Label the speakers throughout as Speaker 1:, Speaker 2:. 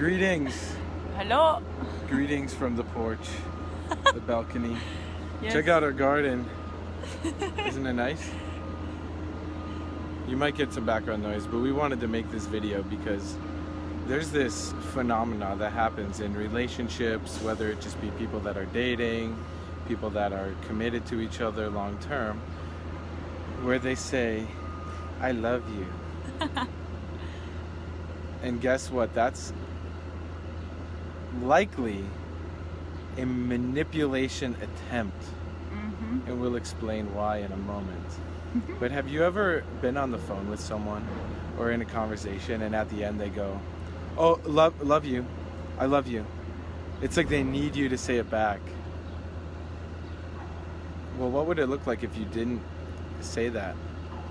Speaker 1: Greetings.
Speaker 2: Hello.
Speaker 1: Greetings from the porch, the balcony.
Speaker 2: Yes.
Speaker 1: Check out our garden. Isn't it nice? You might get some background noise, but we wanted to make this video because there's this phenomena that happens in relationships, whether it just be people that are dating, people that are committed to each other long term, where they say, I love you. And guess what? That's likely a manipulation attempt. And we'll explain why in a moment. But have you ever been on the phone with someone or in a conversation and at the end they go, oh, love you, I love you. It's like they need you to say it back. Well, what would it look like if you didn't say that?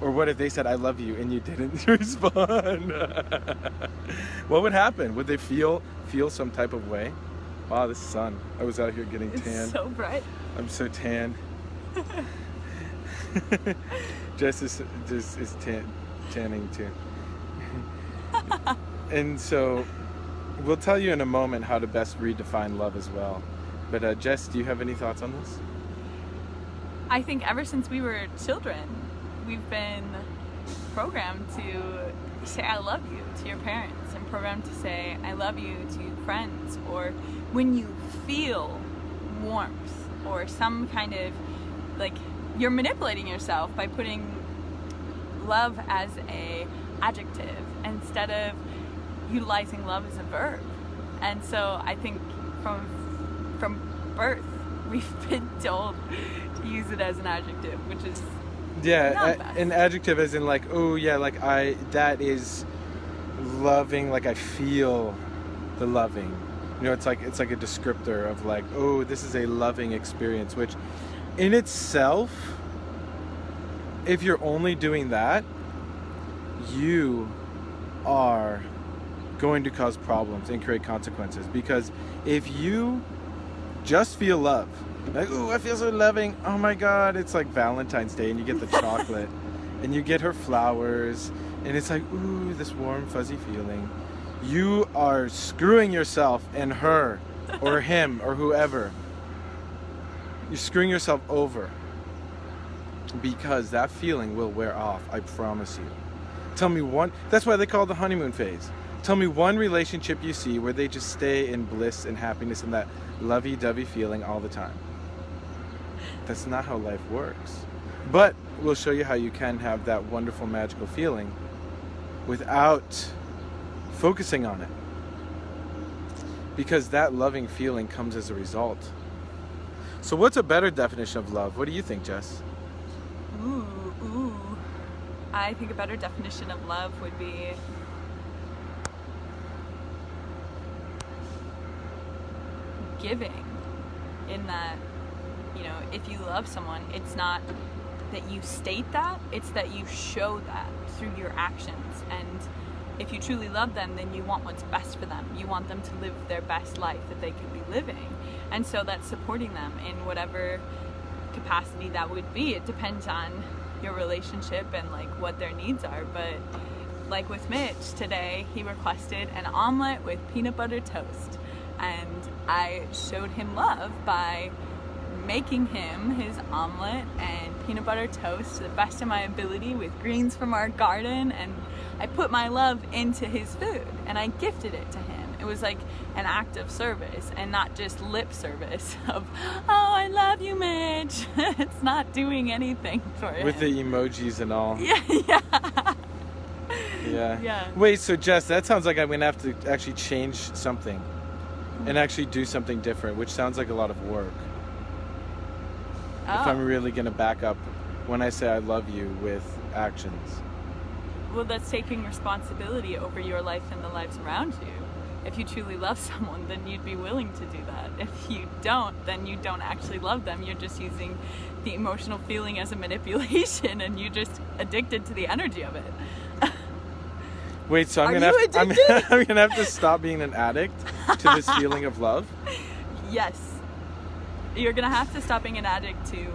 Speaker 1: Or what if they said I love you and you didn't respond? What would happen? Would they feel some type of way? Wow, this sun. I was out here getting tan.
Speaker 2: It's so bright.
Speaker 1: I'm so tan. Jess is tanning too. And so we'll tell you in a moment how to best redefine love as well. But Jess, do you have any thoughts on this?
Speaker 2: I think ever since we were children, we've been programmed to say I love you to your parents and programmed to say I love you to friends, or when you feel warmth or some kind of, like, you're manipulating yourself by putting love as a adjective instead of utilizing love as a verb. And so I think from birth we've been told to use it as an adjective, which is
Speaker 1: an adjective as in like, oh yeah, like that is loving, like I feel the loving. You know, it's like a descriptor of like, oh, this is a loving experience, which in itself, if you're only doing that, you are going to cause problems and create consequences. Because if you just feel love, like, oh, I feel so loving, oh my God, it's like Valentine's Day and you get the chocolate and you get her flowers and it's like, ooh, this warm, fuzzy feeling. You are screwing yourself and her or him or whoever. You're screwing yourself over because that feeling will wear off, I promise you. Tell me one, that's why they call it the honeymoon phase. Tell me one relationship you see where they just stay in bliss and happiness and that lovey-dovey feeling all the time. That's not how life works. But we'll show you how you can have that wonderful, magical feeling without focusing on it. Because that loving feeling comes as a result. So what's a better definition of love? What do you think, Jess?
Speaker 2: Ooh. I think a better definition of love would be giving. In that, you know, if you love someone, it's not that you state that, it's that you show that through your actions. And if you truly love them, then you want what's best for them. You want them to live their best life that they could be living. And so that's supporting them in whatever capacity that would be. It depends on your relationship and like what their needs are. But like with Mitch today, he requested an omelet with peanut butter toast. And I showed him love by making him his omelet and peanut butter toast to the best of my ability with greens from our garden, and I put my love into his food and I gifted it to him. It was like an act of service and not just lip service of, oh, I love you, Mitch. It's not doing anything for him.
Speaker 1: With the emojis and all.
Speaker 2: Yeah.
Speaker 1: Yeah. Wait, so Jess, that sounds like I'm going to have to actually change something and actually do something different, which sounds like a lot of work. If I'm really going to back up when I say I love you with actions.
Speaker 2: Well, that's taking responsibility over your life and the lives around you. If you truly love someone, then you'd be willing to do that. If you don't, then you don't actually love them. You're just using the emotional feeling as a manipulation and you're just addicted to the energy of it.
Speaker 1: Wait, so I'm gonna have to stop being an addict to this feeling of love?
Speaker 2: Yes. You're gonna have to stop being an addict to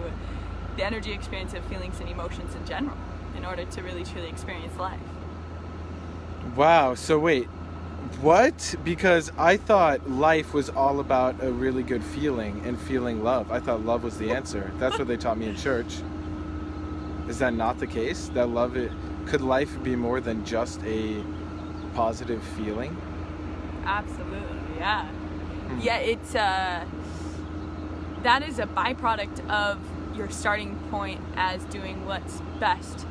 Speaker 2: the energy experience of feelings and emotions in general in order to really truly experience life.
Speaker 1: Wow, so wait, What? Because I thought life was all about a really good feeling and feeling love. I thought love was the answer. That's what they taught me in church. Is that not the case? That could life be more than just a positive feeling?
Speaker 2: Absolutely, yeah. Yeah, it's that is a byproduct of your starting point as doing what's best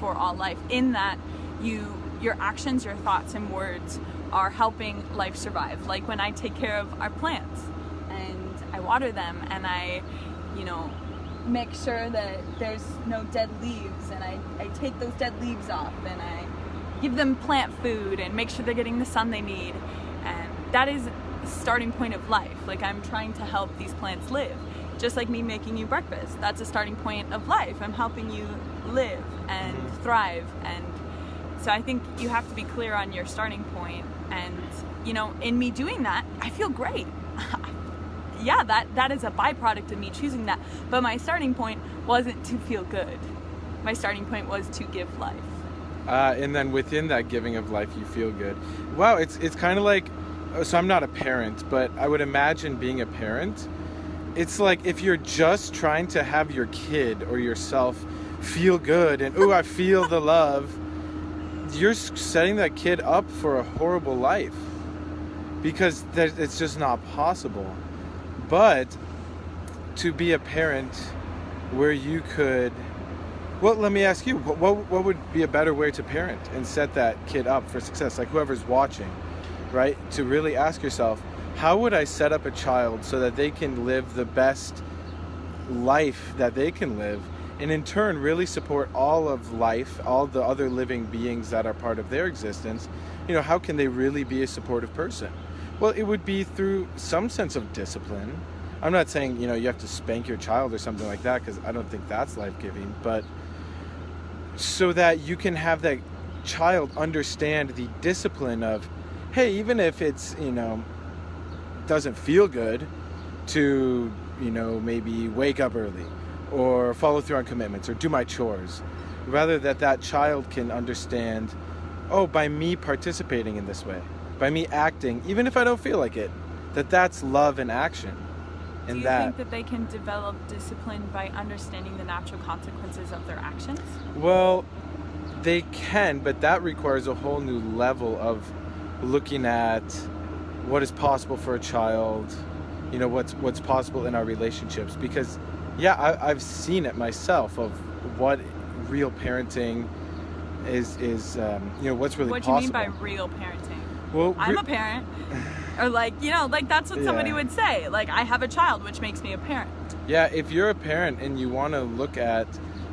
Speaker 2: for all life, in that your actions, your thoughts and words are helping life survive. Like when I take care of our plants and I water them and I, make sure that there's no dead leaves, and I take those dead leaves off and I give them plant food and make sure they're getting the sun they need. And that is the starting point of life. Like, I'm trying to help these plants live. Just like me making you breakfast. That's a starting point of life. I'm helping you live and thrive. And so I think you have to be clear on your starting point. And, in me doing that, I feel great. Yeah, that is a byproduct of me choosing that. But my starting point wasn't to feel good. My starting point was to give life.
Speaker 1: And then within that giving of life, you feel good. Wow, it's kind of like, so I'm not a parent, but I would imagine being a parent, it's like if you're just trying to have your kid or yourself feel good and, ooh, I feel the love, you're setting that kid up for a horrible life, because it's just not possible. But to be a parent where you could, well, let me ask you, what would be a better way to parent and set that kid up for success? Like whoever's watching, right? To really ask yourself, how would I set up a child so that they can live the best life that they can live, and in turn really support all of life, all the other living beings that are part of their existence? How can they really be a supportive person? Well, it would be through some sense of discipline. I'm not saying, you have to spank your child or something like that, because I don't think that's life-giving, but so that you can have that child understand the discipline of, hey, even if it's, doesn't feel good to, maybe wake up early or follow through on commitments or do my chores, rather that child can understand, oh, by me participating in this way, by me acting, even if I don't feel like it, that's love in action.
Speaker 2: Do you think that they can develop discipline by understanding the natural consequences of their actions?
Speaker 1: Well, they can, but that requires a whole new level of looking at what is possible for a child, what's possible in our relationships. Because, yeah, I've seen it myself of what real parenting is what's really possible.
Speaker 2: What do you mean by real parenting?
Speaker 1: Well,
Speaker 2: I'm a parent. Or that's what somebody would say. Like, I have a child, which makes me a parent.
Speaker 1: Yeah, if you're a parent and you want to look at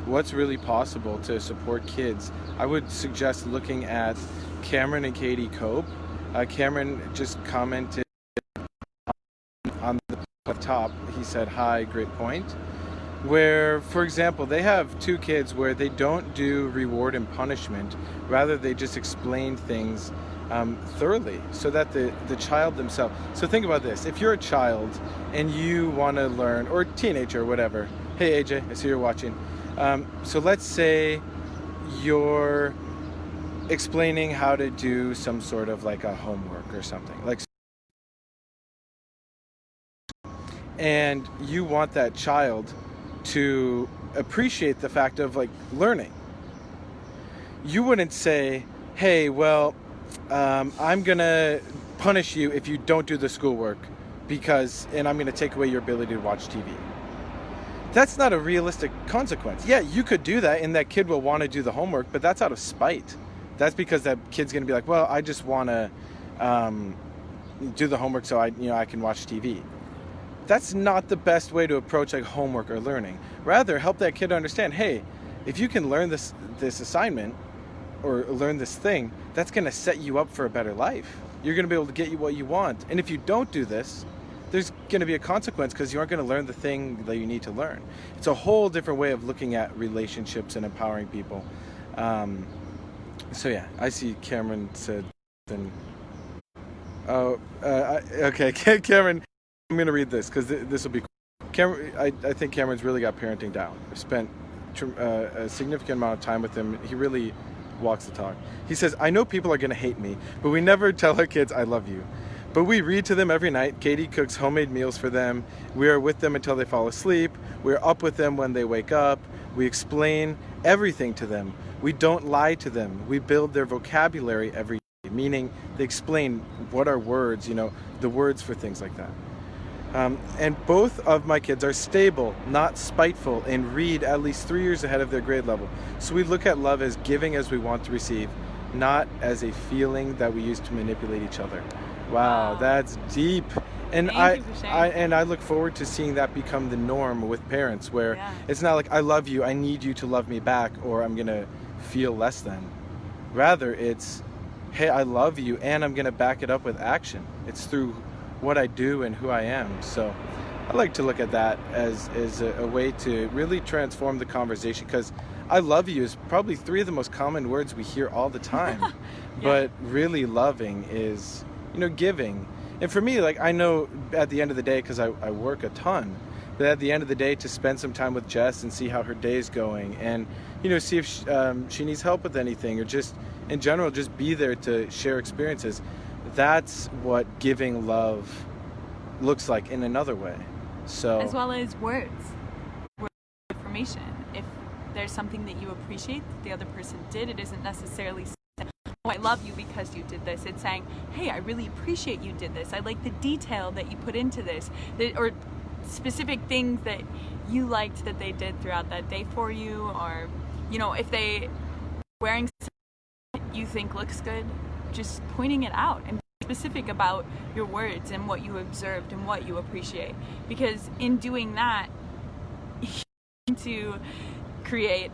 Speaker 1: what's really possible to support kids, I would suggest looking at Cameron and Katie Cope. Cameron just commented on the top. He said, hi, great point. Where, for example, they have two kids where they don't do reward and punishment. Rather, they just explain things thoroughly, so that the child themselves. So think about this: if you're a child and you want to learn, or teenager or whatever. Hey AJ, I see you're watching. So let's say you're explaining how to do some sort of like a homework or something, and you want that child to appreciate the fact of learning. You wouldn't say, hey, well, I'm gonna punish you if you don't do the schoolwork, and I'm gonna take away your ability to watch TV. That's not a realistic consequence. Yeah, you could do that, and that kid will want to do the homework, but that's out of spite. That's because that kid's gonna be like, well, I just want to do the homework so I can watch TV. That's not the best way to approach homework or learning. Rather, help that kid understand, hey, if you can learn this assignment or learn this thing, that's going to set you up for a better life. You're going to be able to get you what you want. And if you don't do this, there's going to be a consequence, because you aren't going to learn the thing that you need to learn. It's a whole different way of looking at relationships and empowering people. So yeah, I see Cameron said, okay, Cameron, I'm going to read this because this will be cool. Cameron, I think Cameron's really got parenting down. I've spent a significant amount of time with him. He really walks the talk. He says, I know people are going to hate me, but we never tell our kids I love you. But we read to them every night. Katie cooks homemade meals for them. We are with them until they fall asleep. We're up with them when they wake up. We explain everything to them. We don't lie to them. We build their vocabulary every day, meaning they explain what are words, the words for things like that. And both of my kids are stable, not spiteful, and read at least 3 years ahead of their grade level. So we look at love as giving as we want to receive, not as a feeling that we use to manipulate each other. Wow, that's deep. And
Speaker 2: Thank you for sharing.
Speaker 1: I look forward to seeing that become the norm with parents, where it's not like I love you, I need you to love me back, or I'm gonna feel less than. Rather, it's, hey, I love you, and I'm gonna back it up with action. It's through what I do and who I am. So I like to look at that as a way to really transform the conversation, because I love you is probably 3 of the most common words we hear all the time. But really loving is, giving. And for me, like, I know at the end of the day, because I work a ton, but at the end of the day, to spend some time with Jess and see how her day's going, and see if she needs help with anything, or just in general just be there to share experiences. That's what giving love looks like in another way. So
Speaker 2: As well as words of affirmation. If there's something that you appreciate that the other person did, it isn't necessarily saying, oh, I love you because you did this. It's saying, hey, I really appreciate you did this. I like the detail that you put into this, or specific things that you liked that they did throughout that day for you, or if they wearing something you think looks good, just pointing it out and be specific about your words and what you observed and what you appreciate, because in doing that you to create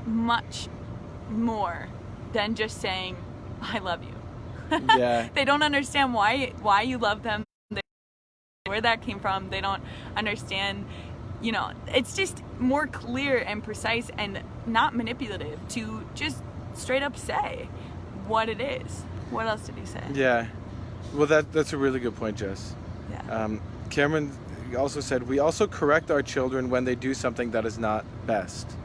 Speaker 2: much more than just saying I love you.
Speaker 1: Yeah.
Speaker 2: They don't understand why you love them, where that came from. They don't understand, it's just more clear and precise and not manipulative to just straight up say what it is. What else did he say?
Speaker 1: Yeah. Well, that's a really good point, Jess.
Speaker 2: Yeah.
Speaker 1: Cameron also said, we also correct our children when they do something that is not best.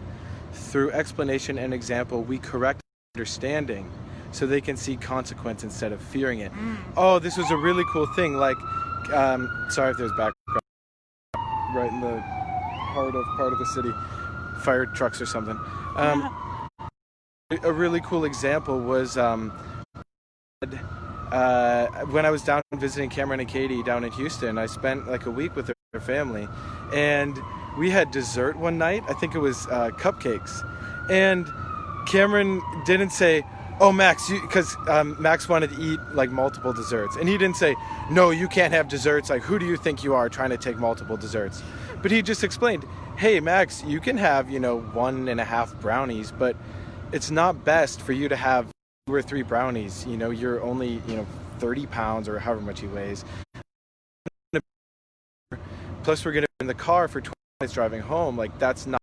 Speaker 1: Through explanation and example, we correct understanding so they can see consequence instead of fearing it. Oh, this was a really cool thing. Like, sorry if there's background, right in the part of the city, fire trucks or something. A really cool example was when I was down visiting Cameron and Katie down in Houston. I spent like a week with their family, and we had dessert one night. I think it was cupcakes, and Cameron didn't say, oh, Max, because Max wanted to eat like multiple desserts, and he didn't say, no, you can't have desserts, like, who do you think you are trying to take multiple desserts? But he just explained, hey, Max, you can have 1.5 brownies, but it's not best for you to have 2 or 3 brownies. You're only 30 pounds or however much he weighs. Plus we're going to be in the car for 20 minutes driving home. Like, that's not